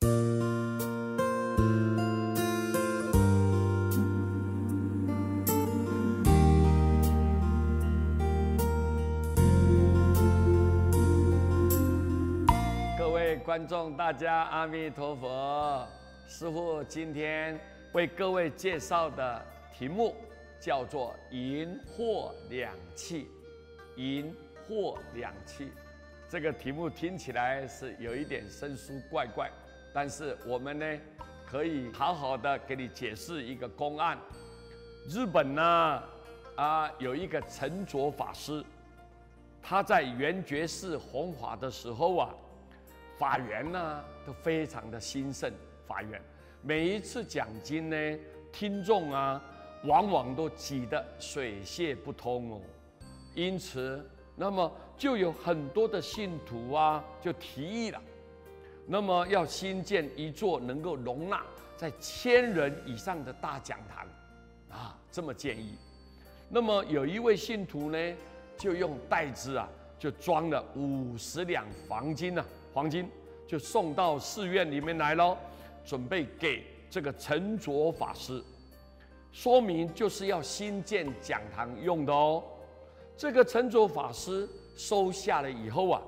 各位观众，大家阿弥陀佛。师父今天为各位介绍的题目叫做“淫惑两气”。淫惑两气，这个题目听起来是有一点生疏怪怪，但是我们呢，可以好好的给你解释一个公案。日本呢，有一个陈卓法师，他在圆觉寺弘法的时候啊，法缘呢都非常的兴盛。法缘每一次讲经呢，听众啊，往往都挤得水泄不通哦。因此，那么就有很多的信徒啊，就提议了，那么要新建一座能够容纳在1000人以上的大讲堂啊，这么建议。那么有一位信徒呢，就用袋子啊，就装了50两黄金啊，黄金就送到寺院里面来咯，准备给这个陈卓法师，说明就是要新建讲堂用的哦。这个陈卓法师收下了以后啊，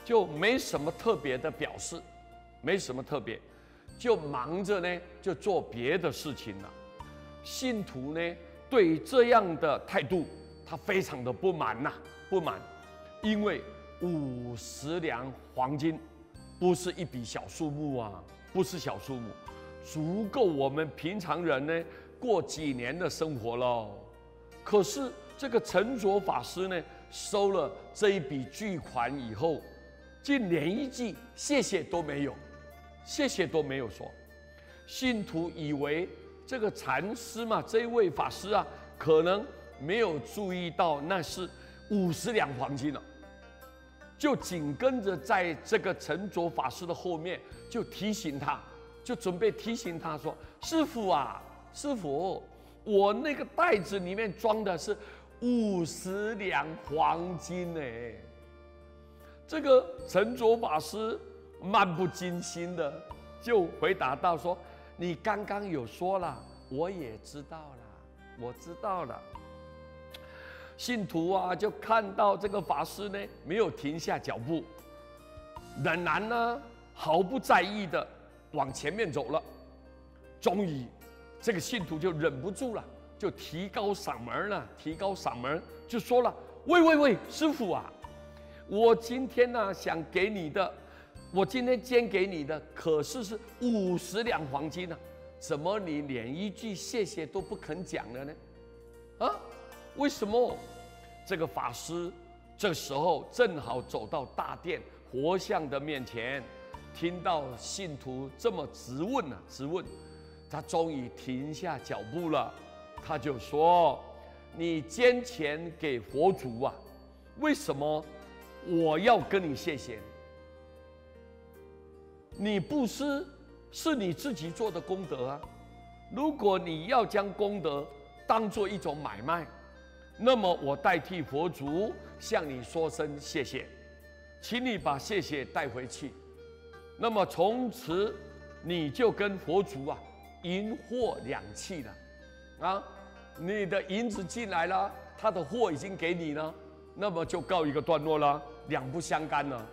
就没什么特别的表示，没什么特别，就忙着呢，就做别的事情了。信徒呢，对这样的态度，他非常的不满呐，不满，因为50两黄金不是一笔小数目啊，不是小数目，足够我们平常人呢过几年的生活喽。可是这个陈卓法师呢，收了这一笔巨款以后，竟连一句谢谢都没有，谢谢都没有说。信徒以为这个禅师嘛，这位法师啊，可能没有注意到那是50两黄金了，就紧跟着在这个陈卓法师的后面，就提醒他，就准备提醒他说：“师父啊，师父，我那个袋子里面装的是50两黄金呢。”这个陈卓法师漫不经心的就回答道说：“你刚刚有说了，我也知道了，我知道了。”信徒啊，就看到这个法师呢没有停下脚步，仍然呢毫不在意的往前面走了。终于，这个信徒就忍不住了，就提高嗓门了，提高嗓门就说了：“喂，师父啊，我今天呢想给你的，我今天捐给你的可是50两黄金啊，怎么你连一句谢谢都不肯讲了呢？啊？为什么？”这个法师这时候正好走到大殿活像的面前，听到信徒这么质问啊，质问，他终于停下脚步了。他就说：“你捐钱给佛祖啊，为什么我要跟你谢谢你？你布施是你自己做的功德啊。如果你要将功德当作一种买卖，那么我代替佛祖向你说声谢谢，请你把谢谢带回去。那么从此你就跟佛祖啊银货两讫了啊，你的银子进来了，他的货已经给你了，那么就告一个段落了，两不相干了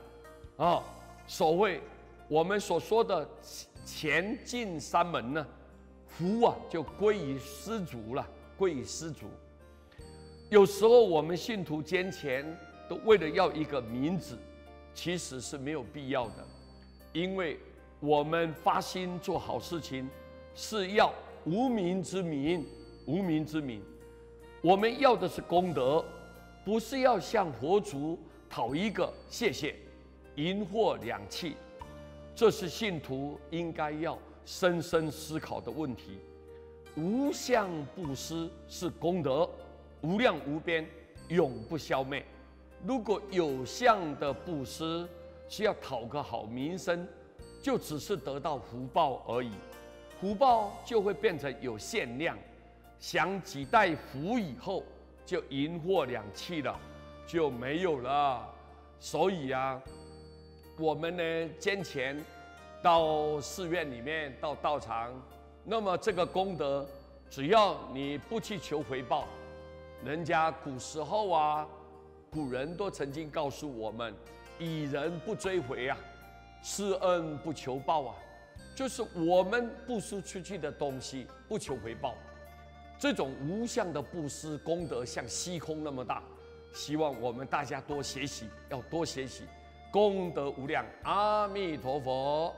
啊。所谓我们所说的钱进三门呢，福啊就归于施主了，归于施主。有时候我们信徒捐钱都为了要一个名字，其实是没有必要的，因为我们发心做好事情是要无名之名，无名之名。我们要的是功德，不是要向佛祖讨一个谢谢，银货两讫。这是信徒应该要深深思考的问题。无相布施是功德，无量无边，永不消灭。如果有相的布施是要讨个好名声，就只是得到福报而已，福报就会变成有限量，享几代福以后就银货两讫了，就没有了。所以啊，我们呢捐钱到寺院里面，到道场，那么这个功德，只要你不去求回报，人家古时候啊，古人都曾经告诉我们：以人不追回啊，施恩不求报啊，就是我们布施出去的东西不求回报，这种无相的布施功德像虚空那么大。希望我们大家多学习，要多学习，功德无量。阿弥陀佛。